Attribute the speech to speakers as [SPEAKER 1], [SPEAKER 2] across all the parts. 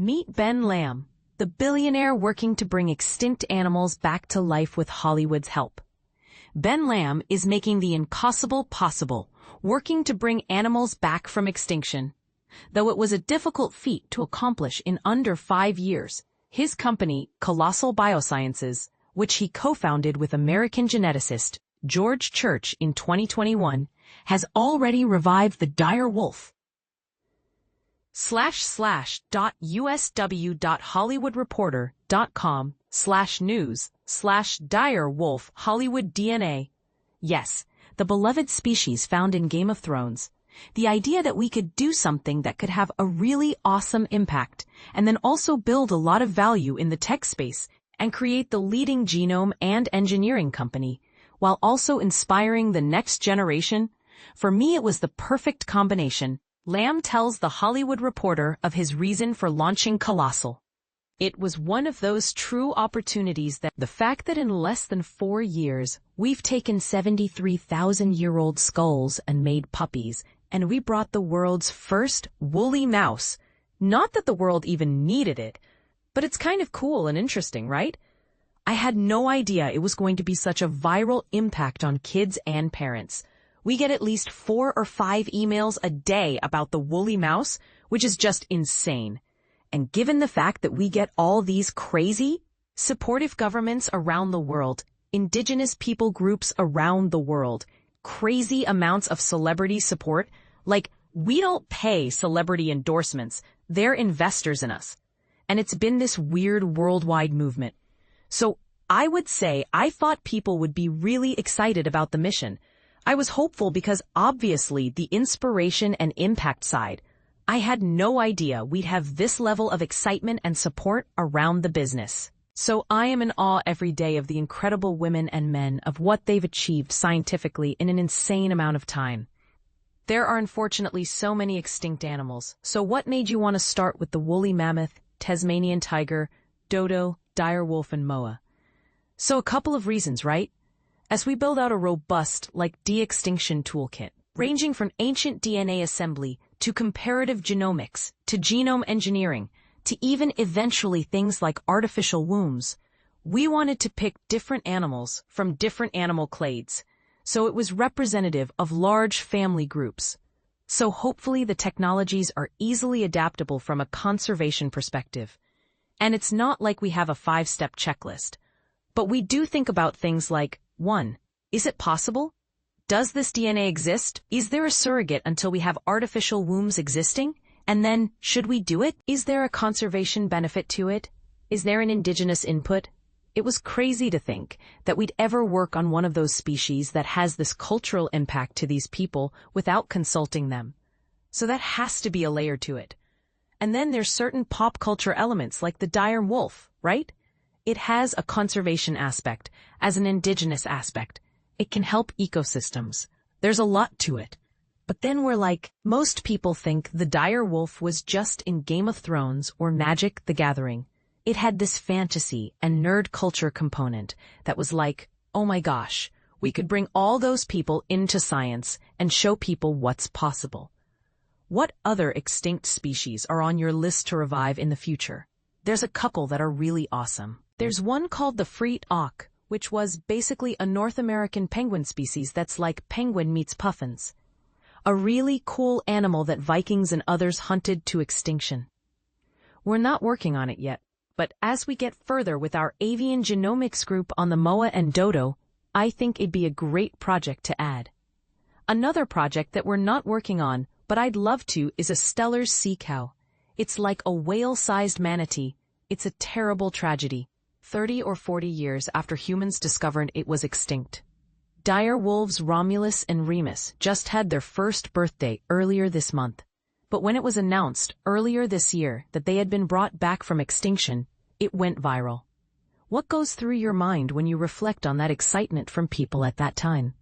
[SPEAKER 1] Meet Ben Lamm, the billionaire working to bring extinct animals back to life with Hollywood's help. Ben Lamm is making the impossible possible, working to bring animals back from extinction. Though it was a difficult feat to accomplish in under 5 years, his company, Colossal Biosciences, which he co-founded with American geneticist George Church in 2021, has already revived the dire wolf. //usw.hollywoodreporter.com/news/dire wolf Hollywood DNA. Yes, the beloved species found in Game of Thrones. The idea that we could do something that could have a really awesome impact and then also build a lot of value in the tech space and create the leading genome and engineering company, while also inspiring the next generation. For me, it was the perfect combination. Lamm tells The Hollywood Reporter of his reason for launching Colossal. It was one of those true opportunities that the fact that in less than 4 years, we've taken 73,000-year-old skulls and made puppies, and we brought the world's first woolly mouse. Not that the world even needed it, but it's kind of cool and interesting, right? I had no idea it was going to be such a viral impact on kids and parents. We get at least 4 or 5 emails a day about the woolly mouse, which is just insane. And given the fact that we get all these crazy, supportive governments around the world, indigenous people groups around the world, crazy amounts of celebrity support, like we don't pay celebrity endorsements, they're investors in us. And it's been this weird worldwide movement. So I would say I thought people would be really excited about the mission. I was hopeful because obviously the inspiration and impact side, I had no idea we'd have this level of excitement and support around the business. So I am in awe every day of the incredible women and men of what they've achieved scientifically in an insane amount of time. There are unfortunately so many extinct animals. So what made you want to start with the woolly mammoth, Tasmanian tiger, dodo, dire wolf, and moa? So a couple of reasons, right? As we build out a robust, de-extinction toolkit, ranging from ancient DNA assembly to comparative genomics, to genome engineering, to even eventually things like artificial wombs, we wanted to pick different animals from different animal clades, so it was representative of large family groups. So hopefully the technologies are easily adaptable from a conservation perspective. And it's not like we have a 5-step checklist. But we do think about things like, 1. Is it possible? Does this DNA exist? Is there a surrogate until we have artificial wombs existing? And then, should we do it? Is there a conservation benefit to it? Is there an indigenous input? It was crazy to think that we'd ever work on one of those species that has this cultural impact to these people without consulting them. So that has to be a layer to it. And then there's certain pop culture elements like the dire wolf, right? It has a conservation aspect, as an indigenous aspect. It can help ecosystems. There's a lot to it. But then we're like, most people think the dire wolf was just in Game of Thrones or Magic the Gathering. It had this fantasy and nerd culture component that was like, oh my gosh, we could bring all those people into science and show people what's possible. What other extinct species are on your list to revive in the future? There's a couple that are really awesome. There's one called the Freet auk, which was basically a North American penguin species that's like penguin meets puffins. A really cool animal that Vikings and others hunted to extinction. We're not working on it yet, but as we get further with our avian genomics group on the moa and dodo, I think it'd be a great project to add. Another project that we're not working on, but I'd love to, is a Steller's sea cow. It's like a whale-sized manatee. It's a terrible tragedy. 30 or 40 years after humans discovered it was extinct. Dire wolves Romulus and Remus just had their first birthday earlier this month. But when it was announced earlier this year that they had been brought back from extinction, it went viral. What goes through your mind when you reflect on that excitement from people at that time?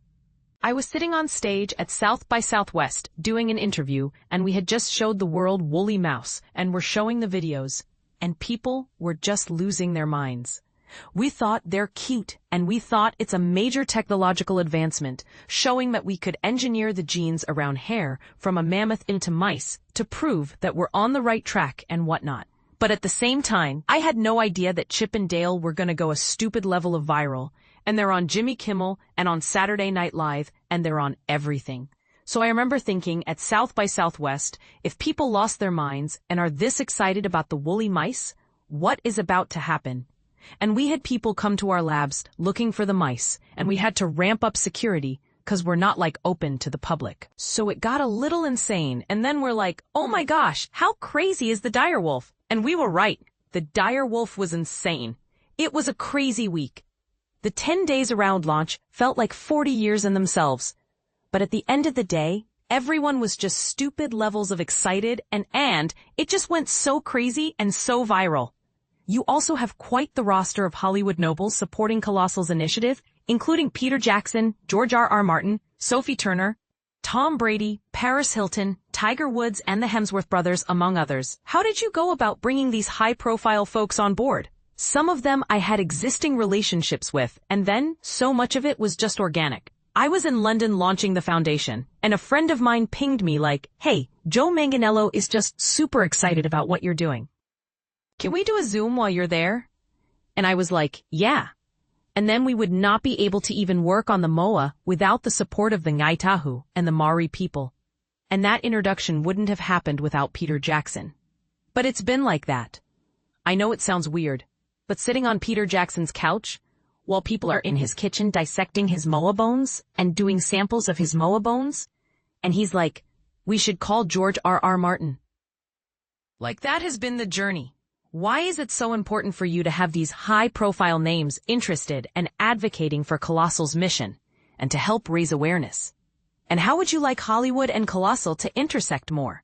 [SPEAKER 1] I was sitting on stage at South by Southwest doing an interview, and we had just showed the world woolly mouse and were showing the videos. And people were just losing their minds. We thought they're cute, and we thought it's a major technological advancement, showing that we could engineer the genes around hair from a mammoth into mice to prove that we're on the right track and whatnot. But at the same time, I had no idea that Chip and Dale were gonna go a stupid level of viral, and they're on Jimmy Kimmel and on Saturday Night Live, and they're on everything. So I remember thinking at South by Southwest, if people lost their minds and are this excited about the woolly mice, what is about to happen? And we had people come to our labs looking for the mice, and we had to ramp up security because we're not open to the public. So it got a little insane, and then we're like, oh my gosh, how crazy is the dire wolf? And we were right. The dire wolf was insane. It was a crazy week. The 10 days around launch felt like 40 years in themselves. But at the end of the day, everyone was just stupid levels of excited, and it just went so crazy and so viral. You also have quite the roster of Hollywood nobles supporting Colossal's initiative, including Peter Jackson, George R.R. Martin, Sophie Turner, Tom Brady, Paris Hilton, Tiger Woods, and the Hemsworth brothers, among others. How did you go about bringing these high-profile folks on board? Some of them I had existing relationships with, and then so much of it was just organic. I was in London launching the foundation, and a friend of mine pinged me like, hey, Joe Manganiello is just super excited about what you're doing. Can we do a Zoom while you're there? And I was like, yeah. And then we would not be able to even work on the MOA without the support of the Ngaitahu and the Maori people. And that introduction wouldn't have happened without Peter Jackson. But it's been like that. I know it sounds weird, but sitting on Peter Jackson's couch, while people are in his kitchen dissecting his moa bones and doing samples of his moa bones, and he's like, we should call George R.R. Martin. That has been the journey. Why is it so important for you to have these high-profile names interested and advocating for Colossal's mission and to help raise awareness? And how would you like Hollywood and Colossal to intersect more?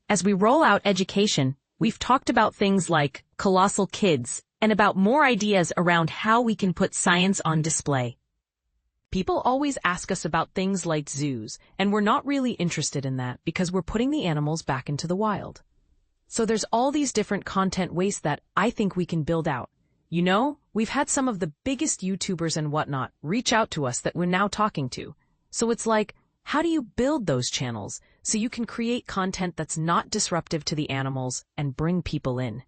[SPEAKER 1] As we roll out education, we've talked about things like Colossal Kids and about more ideas around how we can put science on display. People always ask us about things like zoos, and we're not really interested in that because we're putting the animals back into the wild. So there's all these different content waste that I think we can build out. You know, we've had some of the biggest YouTubers and whatnot reach out to us that we're now talking to. So it's like, how do you build those channels so you can create content that's not disruptive to the animals and bring people in?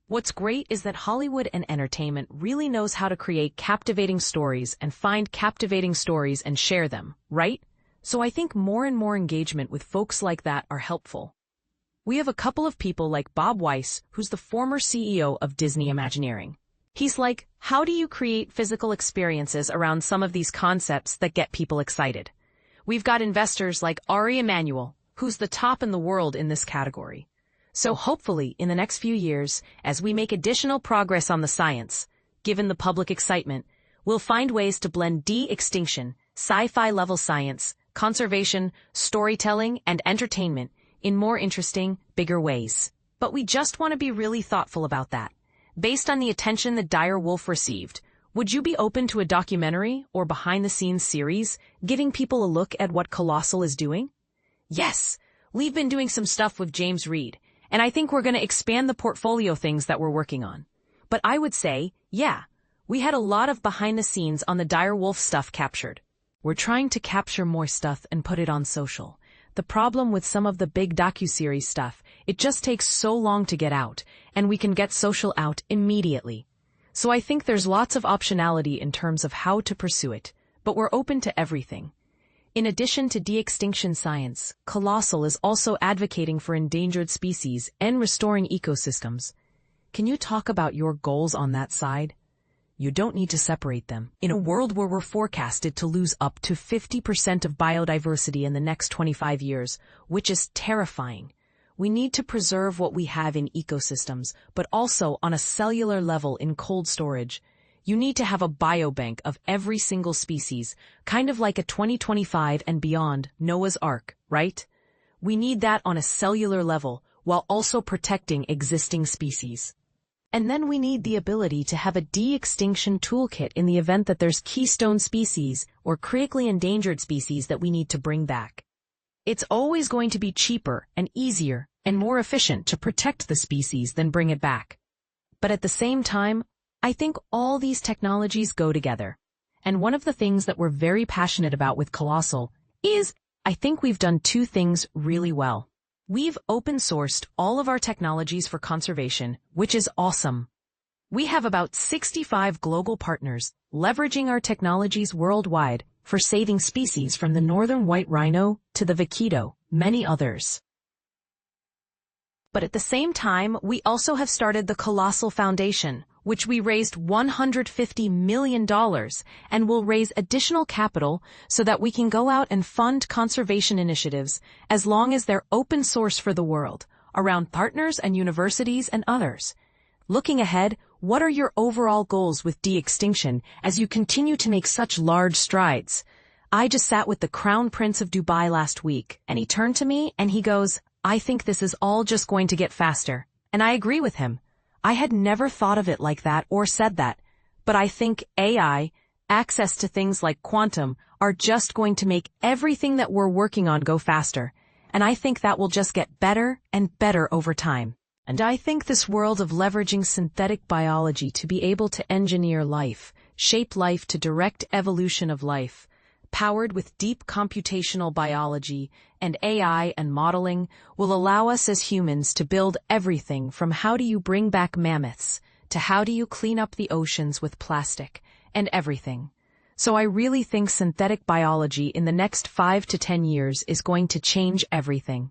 [SPEAKER 1] What's great is that Hollywood and entertainment really knows how to create captivating stories and find captivating stories and share them, right? So I think more and more engagement with folks like that are helpful. We have a couple of people like Bob Weiss, who's the former CEO of Disney Imagineering. He's like, how do you create physical experiences around some of these concepts that get people excited? We've got investors like Ari Emanuel, who's the top in the world in this category. So hopefully, in the next few years, as we make additional progress on the science, given the public excitement, we'll find ways to blend de-extinction, sci-fi level science, conservation, storytelling, and entertainment in more interesting, bigger ways. But we just want to be really thoughtful about that. Based on the attention the dire wolf received, would you be open to a documentary or behind-the-scenes series giving people a look at what Colossal is doing? Yes, we've been doing some stuff with James Reed, and I think we're going to expand the portfolio things that we're working on. But I would say, yeah, we had a lot of behind-the-scenes on the dire wolf stuff captured. We're trying to capture more stuff and put it on social. The problem with some of the big docuseries stuff, it just takes so long to get out, and we can get social out immediately. So I think there's lots of optionality in terms of how to pursue it, but we're open to everything. In addition to de-extinction science, Colossal is also advocating for endangered species and restoring ecosystems. Can you talk about your goals on that side? You don't need to separate them. In a world where we're forecasted to lose up to 50% of biodiversity in the next 25 years, which is terrifying, we need to preserve what we have in ecosystems, but also on a cellular level in cold storage. You need to have a biobank of every single species, kind of like a 2025 and beyond Noah's Ark, right? We need that on a cellular level while also protecting existing species. And then we need the ability to have a de-extinction toolkit in the event that there's keystone species or critically endangered species that we need to bring back. It's always going to be cheaper and easier and more efficient to protect the species than bring it back. But at the same time, I think all these technologies go together. And one of the things that we're very passionate about with Colossal is, I think we've done two things really well. We've open-sourced all of our technologies for conservation, which is awesome. We have about 65 global partners leveraging our technologies worldwide for saving species from the northern white rhino to the vaquito, many others. But at the same time, we also have started the Colossal Foundation, which we raised $150 million and will raise additional capital so that we can go out and fund conservation initiatives as long as they're open source for the world, around partners and universities and others. Looking ahead, what are your overall goals with de-extinction as you continue to make such large strides? I just sat with the Crown Prince of Dubai last week, and he turned to me and he goes, "I think this is all just going to get faster." And I agree with him. I had never thought of it like that or said that, but I think AI, access to things like quantum, are just going to make everything that we're working on go faster, and I think that will just get better and better over time. And I think this world of leveraging synthetic biology to be able to engineer life, shape life to direct evolution of life, powered with deep computational biology and AI and modeling, will allow us as humans to build everything from how do you bring back mammoths to how do you clean up the oceans with plastic and everything. So I really think synthetic biology in the next 5 to 10 years is going to change everything.